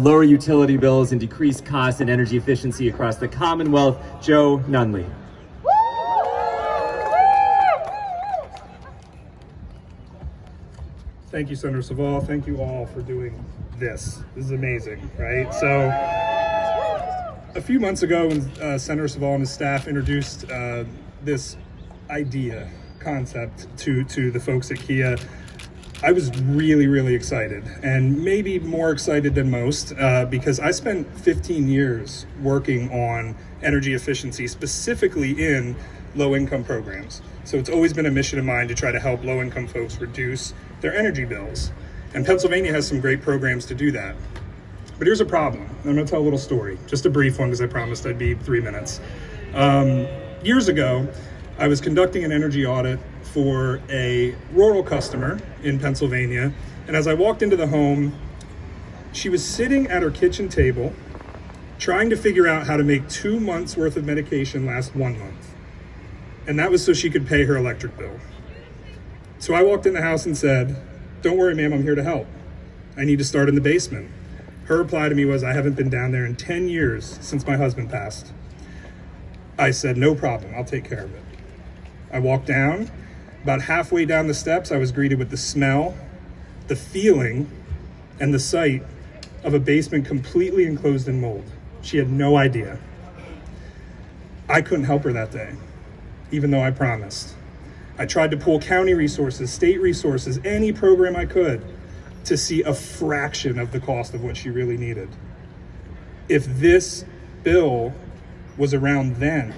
Lower utility bills and decrease cost and energy efficiency across the Commonwealth, Joe Nunley. Thank you, Senator Saval. Thank you all for doing this. This is amazing, right? So a few months ago when Senator Saval and his staff introduced this concept to the folks at Kia, I was really excited, and maybe more excited than most because I spent 15 years working on energy efficiency, specifically in low-income programs. So it's always been a mission of mine to try to help low-income folks reduce their energy bills. And Pennsylvania has some great programs to do that. But here's a problem. I'm going to tell a little story, just a brief one because I promised I'd be 3 minutes. Years ago, I was conducting an energy audit for a rural customer in Pennsylvania, and as I walked into the home, she was sitting at her kitchen table trying to figure out how to make 2 months worth of medication last 1 month. And that was so she could pay her electric bill. So I walked in the house and said, "Don't worry, ma'am, I'm here to help. I need to start in the basement." Her reply to me was, "I haven't been down there in 10 years since my husband passed." I said, "No problem, I'll take care of it." I walked down. About halfway down the steps, I was greeted with the smell, the feeling, and the sight of a basement completely enclosed in mold. She had no idea. I couldn't help her that day, even though I promised. I tried to pull county resources, state resources, any program I could to see a fraction of the cost of what she really needed. If this bill was around then,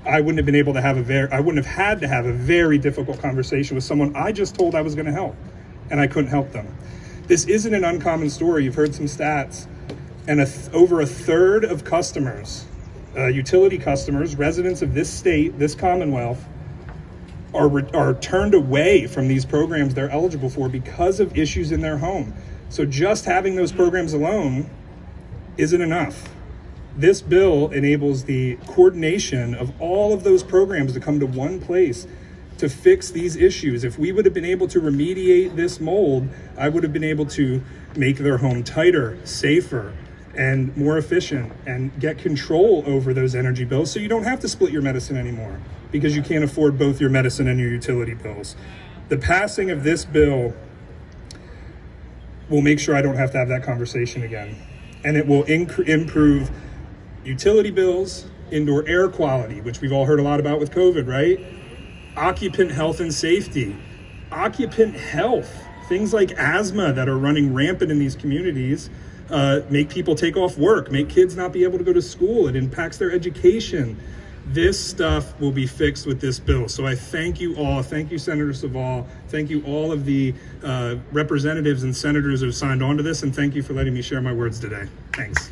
I wouldn't have been able to have I wouldn't have had to have a very difficult conversation with someone I just told I was going to help, and I couldn't help them. This isn't an uncommon story. You've heard some stats, and over a third of customers, utility customers, residents of this state, this Commonwealth, are turned away from these programs they're eligible for because of issues in their home. So just having those programs alone isn't enough. This bill enables the coordination of all of those programs to come to one place to fix these issues. If we would have been able to remediate this mold, I would have been able to make their home tighter, safer, and more efficient, and get control over those energy bills so you don't have to split your medicine anymore because you can't afford both your medicine and your utility bills. The passing of this bill will make sure I don't have to have that conversation again, and it will improve utility bills, indoor air quality, which we've all heard a lot about with COVID, right? Occupant health and safety, occupant health, things like asthma that are running rampant in these communities, make people take off work, make kids not be able to go to school. It impacts their education. This stuff will be fixed with this bill. So I thank you all. Thank you, Senator Saval. Thank you all of the representatives and senators who have signed on to this. And thank you for letting me share my words today. Thanks.